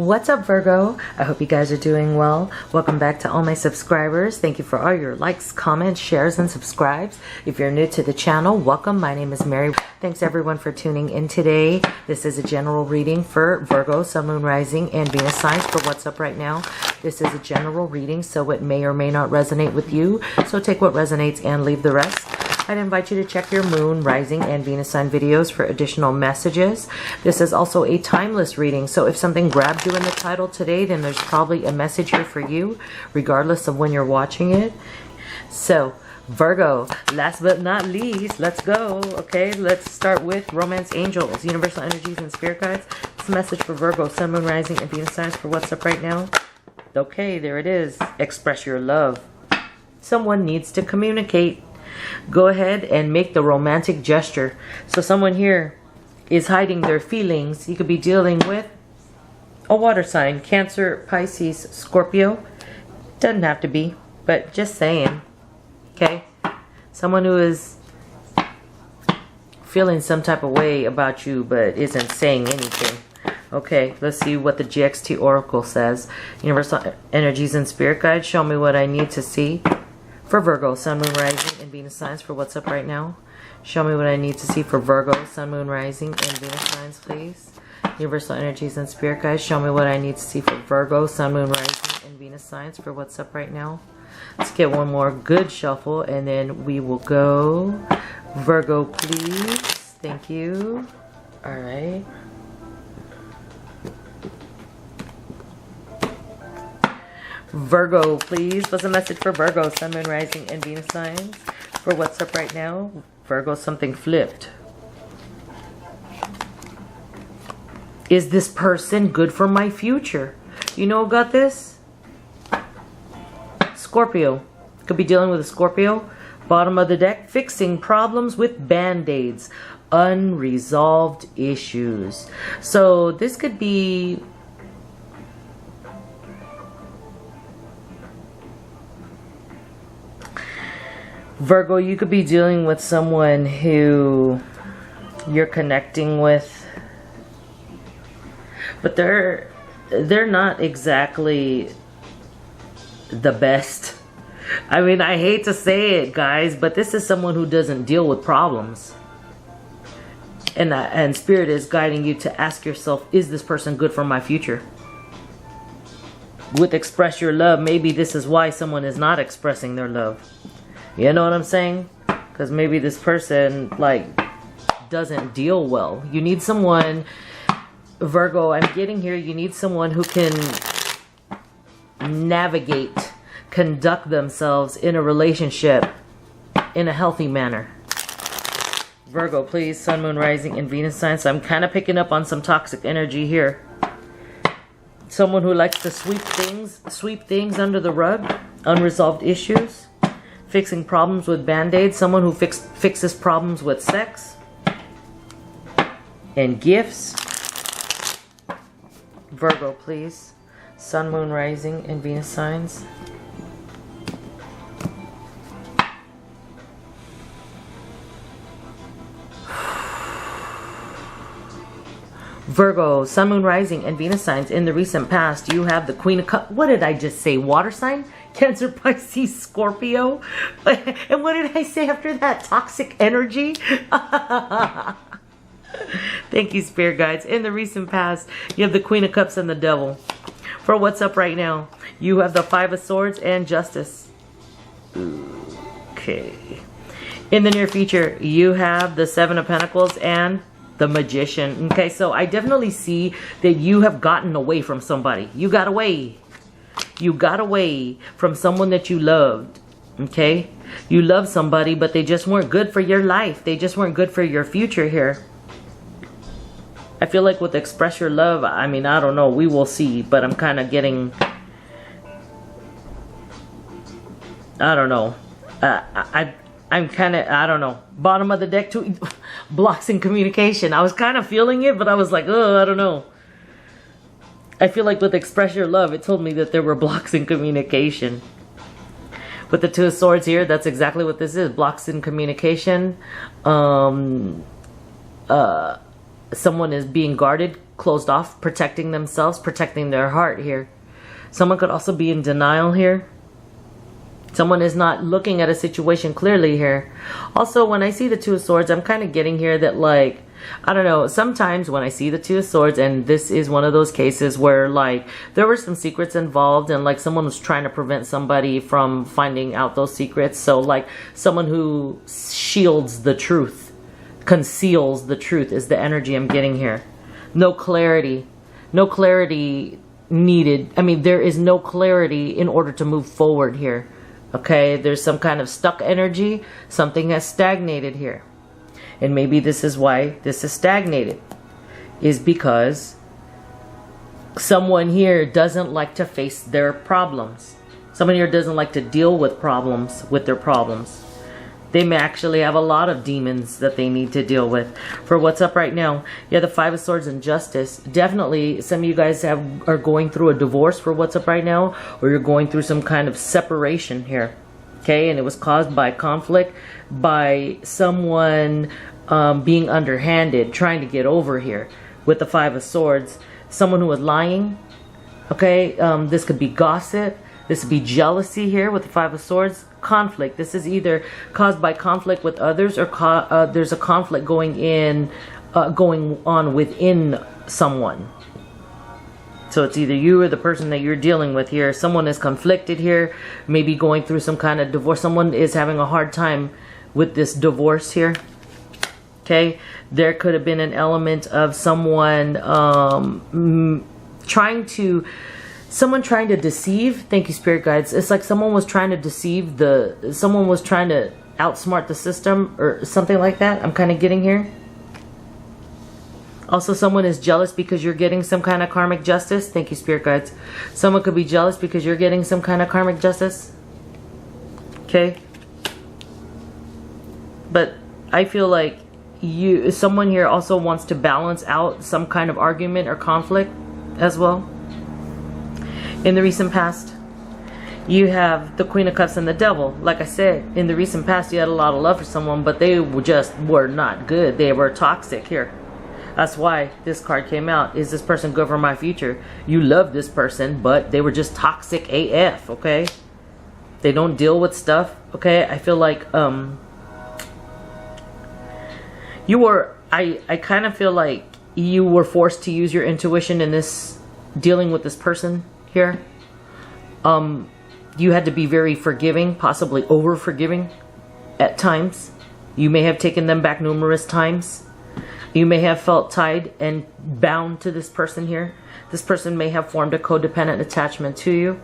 What's up, Virgo? I hope you guys are doing well. Welcome back to all my subscribers. Thank you for all your likes, comments, shares, and subscribes. If you're new to the channel, welcome. My name is Mary. Thanks everyone for tuning in today. This is a general reading for Virgo, Sun, Moon, Rising, and Venus signs for what's up right now. This is a general reading, so it may or may not resonate with you. So take what resonates and leave the rest. I'd invite you to check your Moon, Rising, and Venus sign videos for additional messages. This is also a timeless reading, so if something grabbed you in the title today, then there's probably a message here for you, regardless of when you're watching it. So, Virgo, last but not least, let's go. Okay, let's start with Romance Angels, Universal Energies, and Spirit Guides. It's a message for Virgo, Sun, Moon, Rising, and Venus signs for what's up right now. Okay, there it is. Express your love. Someone needs to communicate. Go ahead and make the romantic gesture. So someone here is hiding their feelings. You could be dealing with a water sign, Cancer, Pisces, Scorpio. Doesn't have to be, but just saying. Okay? Someone who is feeling some type of way about you but isn't saying anything. Okay, let's see what the GXT Oracle says. Universal Energies and Spirit Guides, show me what I need to see for Virgo, Sun, Moon, Rising, and Venus signs for what's up right now. Show me what I need to see for Virgo, Sun, Moon, Rising, and Venus signs, please. Universal Energies and Spirit Guides, show me what I need to see for Virgo, Sun, Moon, Rising, and Venus signs for what's up right now. Let's get one more good shuffle, and then we will go. Virgo, please. Thank you. All right. Virgo, please. What's the message for Virgo, Sun, Moon, Rising, and Venus signs for what's up right now? Virgo, something flipped. Is this person good for my future? You know who got this? Scorpio. Could be dealing with a Scorpio. Bottom of the deck, fixing problems with band-aids. Unresolved issues. So this could be... Virgo, you could be dealing with someone who you're connecting with, but they're not exactly the best. I mean, I hate to say it, guys, but this is someone who doesn't deal with problems. And Spirit is guiding you to ask yourself, is this person good for my future? With express your love, maybe this is why someone is not expressing their love. You know what I'm saying? Because maybe this person, like, doesn't deal well. You need someone, Virgo, I'm getting here, you need someone who can navigate, conduct themselves in a relationship in a healthy manner. Virgo, please, Sun, Moon, Rising, and Venus signs. So I'm kind of picking up on some toxic energy here. Someone who likes to sweep things under the rug, unresolved issues. Fixing problems with band-aids. Someone who fixes problems with sex and gifts. Virgo, please. Sun, Moon, Rising, and Venus signs. Virgo, Sun, Moon, Rising, and Venus signs. In the recent past, you have the Queen of Cups. What did I just say? Water sign? Cancer, Pisces, Scorpio. And what did I say after that? Toxic energy? Thank you, Spirit Guides. In the recent past, you have the Queen of Cups and the Devil. For what's up right now, you have the Five of Swords and Justice. Okay. In the near future, you have the Seven of Pentacles and the Magician. Okay, so I definitely see that you have gotten away from somebody. You got away. You got away from someone that you loved. Okay? You loved somebody, but they just weren't good for your life. They just weren't good for your future here. I feel like with express your love, I mean, I don't know. We will see. But I'm kind of getting... I don't know. I'm kind of, I don't know. Bottom of the deck too. Blocks in communication. I was kind of feeling it, but I was like, oh, I don't know. I feel like with express your love, it told me that there were blocks in communication. With the Two of Swords here, that's exactly what this is. Blocks in communication. Someone is being guarded closed off, protecting themselves, protecting their heart here. Someone could also be in denial here. Someone is not looking at a situation clearly here. Also, when I see the Two of Swords, I'm kind of getting here that, like, I don't know, sometimes when I see the Two of Swords, and this is one of those cases where, like, there were some secrets involved, and, like, someone was trying to prevent somebody from finding out those secrets. So, like, someone who shields the truth, conceals the truth is the energy I'm getting here. No clarity. No clarity needed. I mean, there is no clarity in order to move forward here. Okay, there's some kind of stuck energy. Something has stagnated here. And maybe this is why this is stagnated. Is because someone here doesn't like to face their problems. Someone here doesn't like to deal with problems, with their problems. They may actually have a lot of demons that they need to deal with. For what's up right now, yeah, the Five of Swords and Justice. Definitely, some of you guys are going through a divorce for what's up right now, or you're going through some kind of separation here. Okay, and it was caused by conflict, by someone being underhanded, trying to get over here with the Five of Swords. Someone who was lying. Okay, this could be gossip. This would be jealousy here with the Five of Swords. Conflict. This is either caused by conflict with others, or there's a conflict going on within someone. So it's either you or the person that you're dealing with here. Someone is conflicted here, maybe going through some kind of divorce. Someone is having a hard time with this divorce here. Okay, there could have been an element of someone trying to deceive. Thank you, spirit guides. It's like someone was trying to deceive someone was trying to outsmart the system or something like that. I'm kind of getting here. Also, someone is jealous because you're getting some kind of karmic justice. Thank you, spirit guides. Someone could be jealous because you're getting some kind of karmic justice. Okay. But I feel like someone here also wants to balance out some kind of argument or conflict as well. In the recent past, you have the Queen of Cups and the Devil. Like I said, in the recent past, you had a lot of love for someone, but they just were not good. They were toxic here. That's why this card came out. Is this person good for my future? You love this person, but they were just toxic AF, okay? They don't deal with stuff, okay? I feel like, I kind of feel like you were forced to use your intuition in this, dealing with this person here. You had to be very forgiving, possibly over forgiving at times. You may have taken them back numerous times. You may have felt tied and bound to this person here. This person may have formed a codependent attachment to you.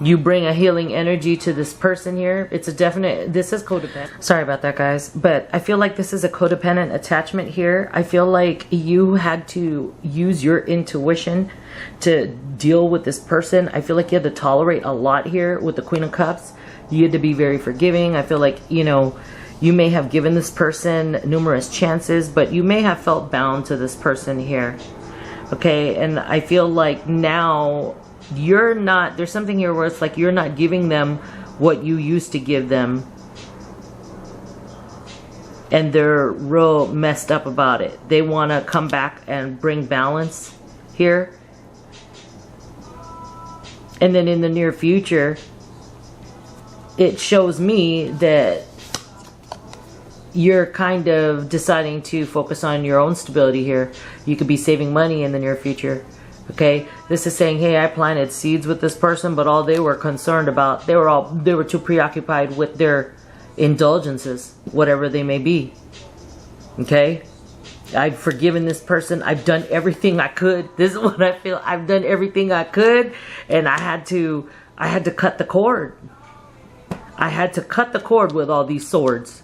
You bring a healing energy to this person here. It's a definite, this is codependent. Sorry about that, guys. But I feel like this is a codependent attachment here. I feel like you had to use your intuition to deal with this person. I feel like you had to tolerate a lot here with the Queen of Cups. You had to be very forgiving. I feel like, you know, you may have given this person numerous chances, but you may have felt bound to this person here. Okay, and I feel like now you're not, there's something here where it's like you're not giving them what you used to give them. And they're real messed up about it. They want to come back and bring balance here. And then in the near future, it shows me that you're kind of deciding to focus on your own stability here. You could be saving money in the near future. Okay, this is saying, hey, I planted seeds with this person, but all they were concerned about, they were too preoccupied with their indulgences, whatever they may be. Okay, I've forgiven this person. I've done everything I could. This is what I feel. I've done everything I could, and I had to cut the cord. I had to cut the cord with all these swords.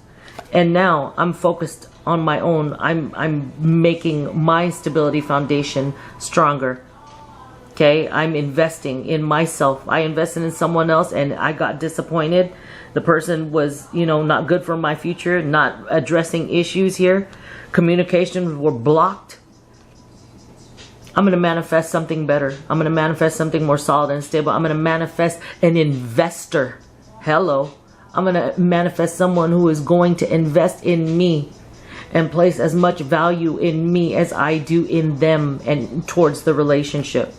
And now I'm focused on my own. I'm making my stability foundation stronger. Okay, I'm investing in myself. I invested in someone else and I got disappointed. The person was, you know, not good for my future, not addressing issues here. Communications were blocked. I'm going to manifest something better. I'm going to manifest something more solid and stable. I'm going to manifest an investor. Hello. I'm going to manifest someone who is going to invest in me and place as much value in me as I do in them and towards the relationship.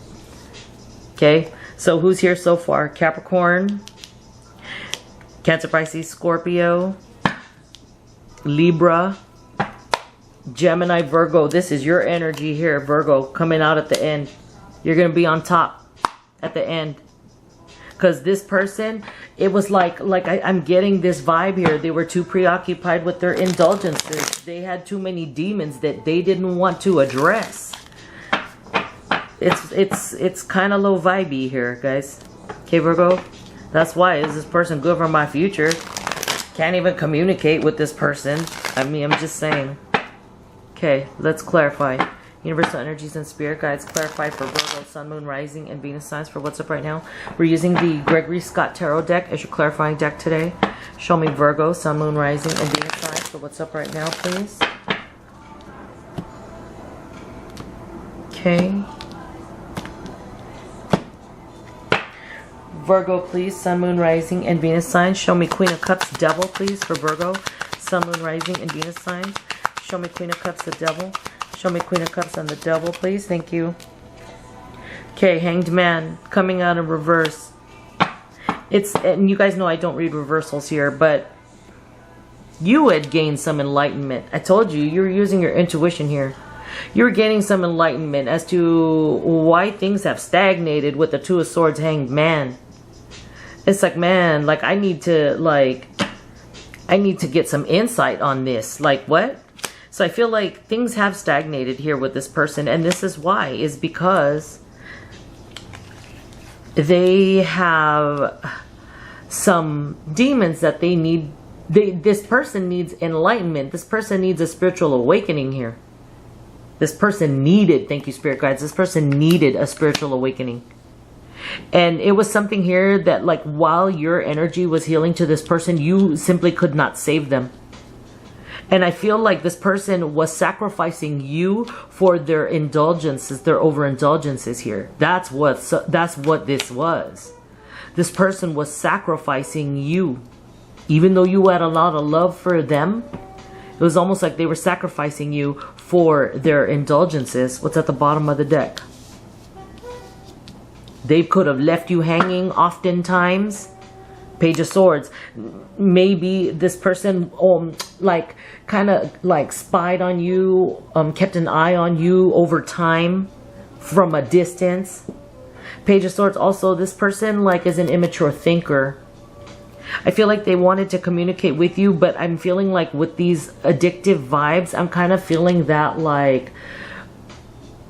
Okay, so who's here so far? Capricorn, Cancer, Pisces, Scorpio, Libra, Gemini, Virgo. This is your energy here, Virgo, coming out at the end. You're going to be on top at the end. Because this person, it was like I'm getting this vibe here. They were too preoccupied with their indulgences. They had too many demons that they didn't want to address. It's kind of low vibey here, guys. Okay, Virgo. That's why. Is this person good for my future? Can't even communicate with this person. I mean, I'm just saying. Okay, let's clarify. Universal energies and spirit guides clarify for Virgo, Sun, Moon, Rising, and Venus signs for what's up right now. We're using the Gregory Scott Tarot deck as your clarifying deck today. Show me Virgo, Sun, Moon, Rising, and Venus signs for what's up right now, please. Okay. Virgo, please. Sun, Moon, Rising, and Venus signs. Show me Queen of Cups, Devil, please, for Virgo, Sun, Moon, Rising, and Venus signs. Show me Queen of Cups, the Devil. Show me Queen of Cups and the Devil, please. Thank you. Okay, Hanged Man, coming out in reverse. And you guys know I don't read reversals here, but you had gained some enlightenment. I told you, you were using your intuition here. You're gaining some enlightenment as to why things have stagnated with the Two of Swords, Hanged Man. It's like, man, like I need to get some insight on this. Like, what? So I feel like things have stagnated here with this person, and this is why, is because they have some demons that they need. This person needs enlightenment. This person needs a spiritual awakening here. This person needed, thank you, spirit guides, this person needed a spiritual awakening. And it was something here that, like, while your energy was healing to this person, you simply could not save them. And I feel like this person was sacrificing you for their indulgences, their overindulgences here. That's what this was. This person was sacrificing you. Even though you had a lot of love for them, it was almost like they were sacrificing you for their indulgences. What's at the bottom of the deck? They could have left you hanging oftentimes. Page of Swords. Maybe this person like kind of like spied on you, kept an eye on you over time from a distance. Page of Swords. Also, this person like is an immature thinker. I feel like they wanted to communicate with you, but I'm feeling like with these addictive vibes, I'm kind of feeling that like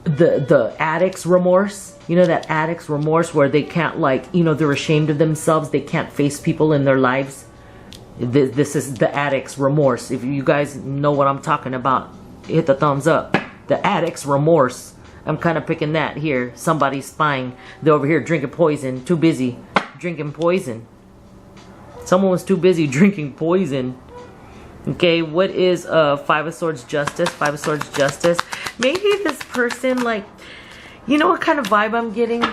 the addict's remorse. You know, that addict's remorse where they can't, like, you know, they're ashamed of themselves. They can't face people in their lives. This is the addict's remorse. If you guys know what I'm talking about, hit the thumbs up. The addict's remorse. I'm kind of picking that here. Somebody's spying. They're over here drinking poison. Too busy drinking poison. Someone was too busy drinking poison. Okay, what is Five of Swords, Justice? Five of Swords, Justice. Maybe this person, like, you know what kind of vibe I'm getting?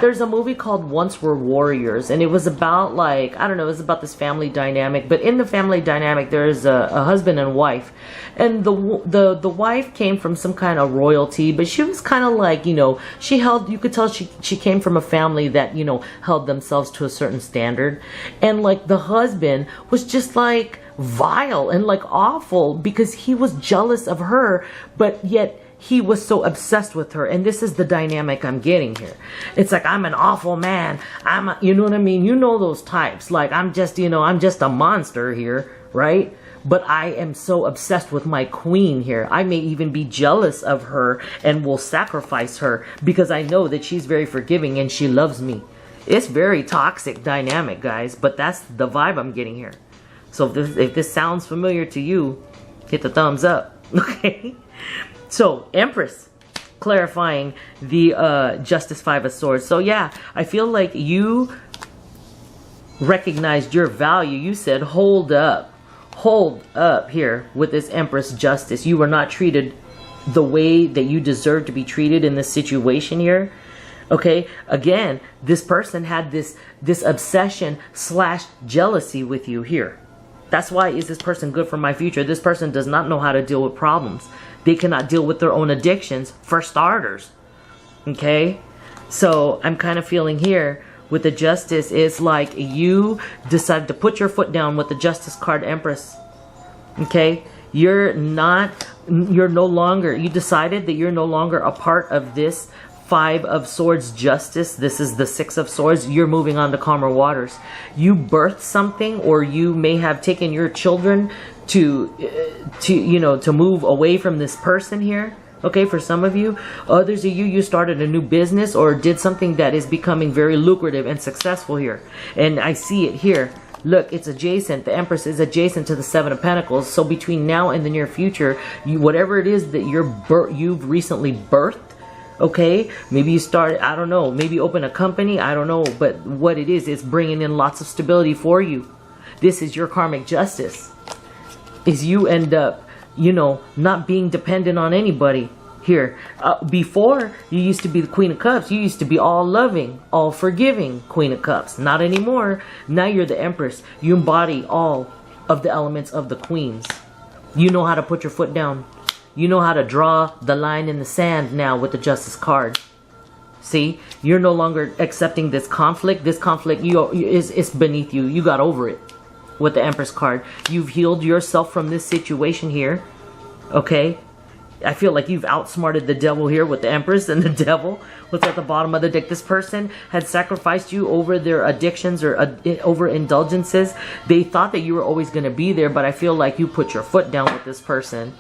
There's a movie called Once Were Warriors, and it was about, like, I don't know, it was about this family dynamic. But in the family dynamic, there's a husband and wife, and the wife came from some kind of royalty, but she was kind of like, you know, you could tell she came from a family that, you know, held themselves to a certain standard, and like the husband was just like vile and like awful because he was jealous of her, but yet he was so obsessed with her. And this is the dynamic I'm getting here. It's like, I'm an awful man. You know what I mean? You know those types. Like, I'm just, you know, I'm just a monster here, right? But I am so obsessed with my queen here. I may even be jealous of her and will sacrifice her because I know that she's very forgiving and she loves me. It's very toxic dynamic, guys, but that's the vibe I'm getting here. So if this sounds familiar to you, hit the thumbs up, okay? So, Empress, clarifying the Justice, Five of Swords. So, yeah, I feel like you recognized your value. You said, hold up here with this Empress Justice. You were not treated the way that you deserve to be treated in this situation here. Okay, again, this person had this obsession / jealousy with you here. That's why is this person good for my future? This person does not know how to deal with problems. They cannot deal with their own addictions, for starters. Okay? So I'm kind of feeling here with the Justice, it's like you decided to put your foot down with the Justice card, Empress. Okay? You decided that you're no longer a part of this Five of Swords Justice. This is the Six of Swords. You're moving on to calmer waters. You birthed something, or you may have taken your children to move away from this person here. Okay, for some of you. Others of you started a new business or did something that is becoming very lucrative and successful here. And I see it here. Look, it's adjacent. The Empress is adjacent to the Seven of Pentacles. So between now and the near future, whatever it is that you've recently birthed, okay, maybe you started, I don't know, maybe open a company, I don't know, but what it is, it's bringing in lots of stability for you. This is your karmic justice. Is you end up, not being dependent on anybody here. Before, you used to be the Queen of Cups. You used to be all loving, all forgiving Queen of Cups. Not anymore. Now you're the Empress. You embody all of the elements of the Queens. You know how to put your foot down. You know how to draw the line in the sand now with the Justice card. See, you're no longer accepting this conflict. This conflict is beneath you. You got over it with the Empress card. You've healed yourself from this situation here. Okay? I feel like you've outsmarted the devil here with the Empress and the devil. What's at the bottom of the deck? This person had sacrificed you over their addictions or over indulgences. They thought that you were always going to be there, but I feel like you put your foot down with this person.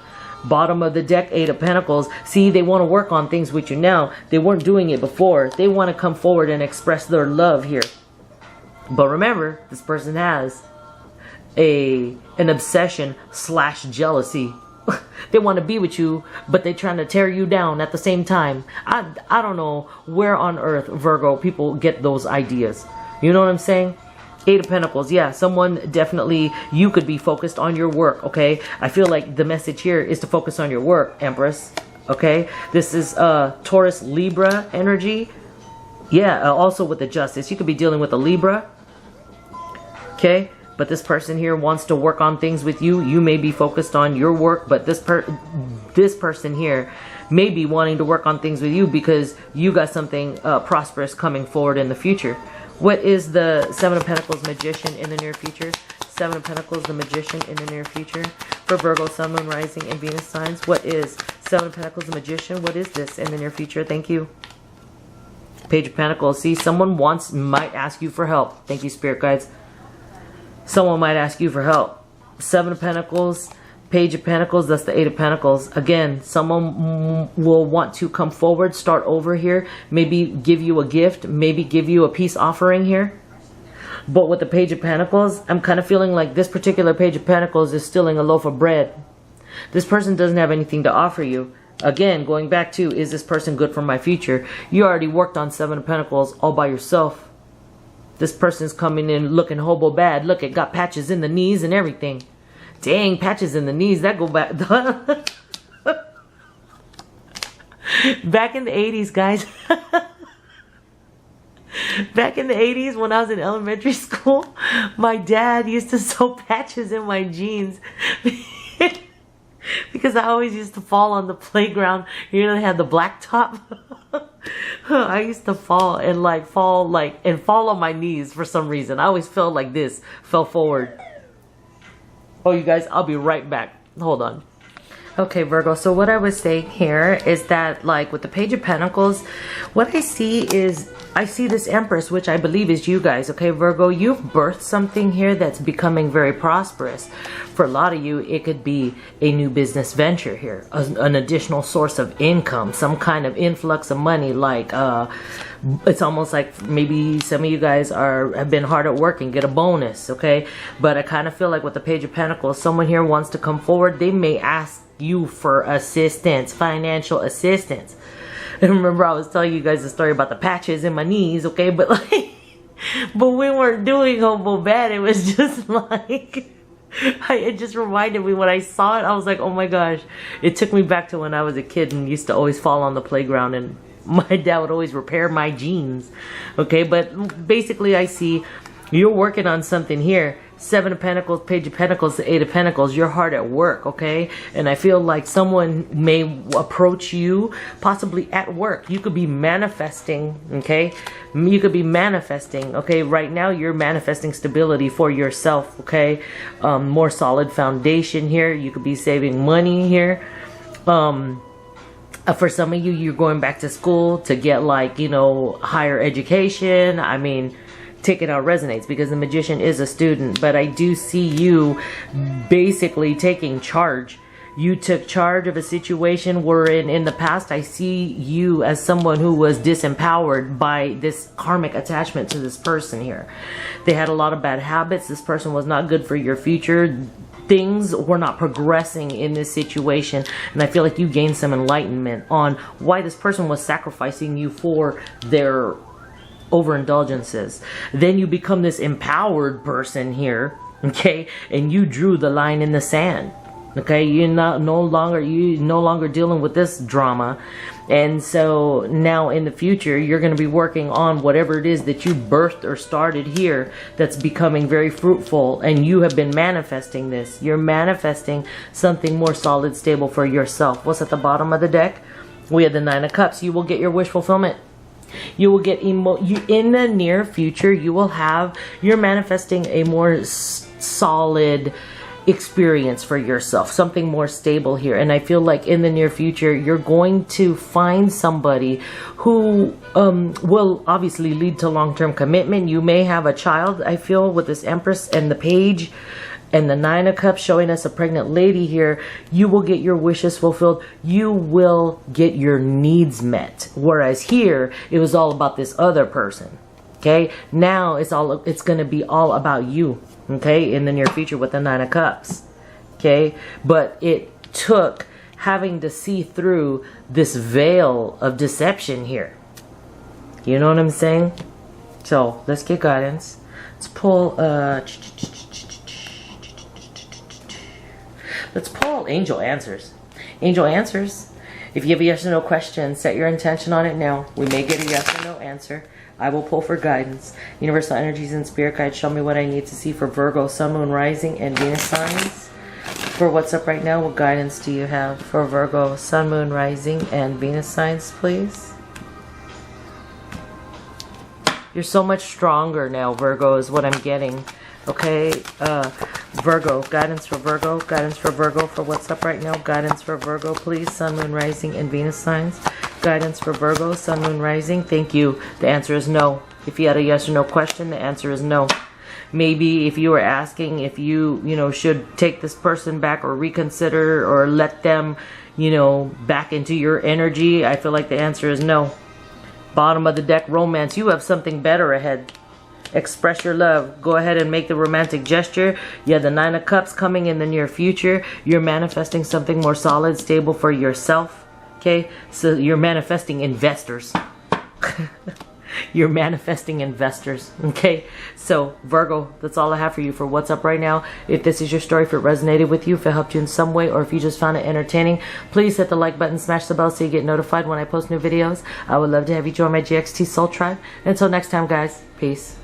Bottom of the deck, Eight of Pentacles. See, they want to work on things with you now. They weren't doing it before. They want to come forward and express their love here. But remember, this person has an obsession / jealousy. They want to be with you, but they're trying to tear you down at the same time. I don't know where on earth, Virgo, people get those ideas. You know what I'm saying? Eight of Pentacles. Yeah, someone definitely, you could be focused on your work, okay? I feel like the message here is to focus on your work, Empress, okay? This is Taurus, Libra energy. Yeah, also with the Justice. You could be dealing with a Libra, okay? But this person here wants to work on things with you. You may be focused on your work, but this person here may be wanting to work on things with you because you got something prosperous coming forward in the future. What is the Seven of Pentacles Magician in the near future? Seven of Pentacles, the Magician in the near future. For Virgo, Sun, Moon, Rising, and Venus signs, what is Seven of Pentacles, the Magician? What is this in the near future? Thank you. Page of Pentacles. See, someone might ask you for help. Thank you, Spirit Guides. Someone might ask you for help. Seven of Pentacles, Page of Pentacles, that's the Eight of Pentacles. Again, someone will want to come forward, start over here, maybe give you a gift, maybe give you a peace offering here. But with the Page of Pentacles, I'm kind of feeling like this particular Page of Pentacles is stealing a loaf of bread. This person doesn't have anything to offer you. Again, going back to, is this person good for my future? You already worked on Seven of Pentacles all by yourself. This person's coming in looking hobo bad. Look, it got patches in the knees and everything. Dang, patches in the knees. That go back. Back in the 80s, guys. Back in the 80s when I was in elementary school, my dad used to sew patches in my jeans. Because I always used to fall on the playground. You know, they had the black top. I used to fall on my knees for some reason. I always felt like this, fell forward. Oh, you guys, I'll be right back. Hold on. Okay, Virgo, so what I was saying here is that, like, with the Page of Pentacles, what I see is, I see this Empress, which I believe is you guys, okay, Virgo? You've birthed something here that's becoming very prosperous. For a lot of you, it could be a new business venture here, an additional source of income, some kind of influx of money, like, it's almost like maybe some of you guys have been hard at work and get a bonus, okay? But I kind of feel like with the Page of Pentacles, someone here wants to come forward. They may ask you for assistance, financial assistance. And remember, I was telling you guys the story about the patches in my knees, okay? But like, but we weren't doing hobo bad. It was just like, it just reminded me when I saw it. I was like, oh my gosh! It took me back to when I was a kid and used to always fall on the playground, and my dad would always repair my jeans. Okay, but basically, I see You're working on something here. 7 of Pentacles, Page of Pentacles, the 8 of Pentacles. You're hard at work, okay? And I feel like someone may approach you, possibly at work. You could be manifesting, okay? You could be manifesting, okay? Right now, you're manifesting stability for yourself, okay? More solid foundation here. You could be saving money here. For some of you, you're going back to school to get, like, you know, higher education. I mean, take it out resonates because the Magician is a student, but I do see you basically taking charge. You took charge of a situation wherein in the past I see you as someone who was disempowered by this karmic attachment to this person here. They had a lot of bad habits. This person was not good for your future. Things were not progressing in this situation, and I feel like you gained some enlightenment on why this person was sacrificing you for their overindulgences. Then you become this empowered person here, okay, and you drew the line in the sand, okay? You're no longer dealing with this drama. And so now in the future, you're going to be working on whatever it is that you birthed or started here that's becoming very fruitful, and you have been manifesting this. You're manifesting something more solid, stable for yourself. What's at the bottom of the deck? We have the 9 of Cups. You will get your wish fulfillment. You will get in the near future, you're manifesting a more solid experience for yourself, something more stable here. And I feel like in the near future, you're going to find somebody who will obviously lead to long-term commitment. You may have a child, I feel, with this Empress and the Page and the 9 of Cups showing us a pregnant lady here. You will get your wishes fulfilled. You will get your needs met. Whereas here, it was all about this other person. Okay? Now it's going to be all about you. Okay? In the near future with the 9 of Cups. Okay? But it took having to see through this veil of deception here. You know what I'm saying? So, let's get guidance. Let's pull Let's pull Angel Answers. Angel Answers. If you have a yes or no question, set your intention on it now. We may get a yes or no answer. I will pull for guidance. Universal energies and spirit guides, show me what I need to see for Virgo, Sun, Moon, Rising, and Venus signs. For what's up right now, what guidance do you have for Virgo, Sun, Moon, Rising, and Venus signs, please? You're so much stronger now, Virgo, is what I'm getting. Okay, Virgo, guidance for Virgo, for what's up right now, guidance for Virgo, please, Sun, Moon, Rising, and Venus signs, guidance for Virgo, Sun, Moon, Rising. Thank you. The answer is no. If you had a yes or no question, the answer is no. Maybe if you were asking if you should take this person back or reconsider or let them, back into your energy, I feel like the answer is no. Bottom of the deck, romance. You have something better ahead. Express your love. Go ahead and make the romantic gesture. You have the 9 of Cups coming in the near future. You're manifesting something more solid, stable for yourself. Okay? So you're manifesting investors. You're manifesting investors. Okay? So, Virgo, that's all I have for you for what's up right now. If this is your story, if it resonated with you, if it helped you in some way, or if you just found it entertaining, please hit the like button, smash the bell so you get notified when I post new videos. I would love to have you join my GXT Soul Tribe. Until next time, guys. Peace.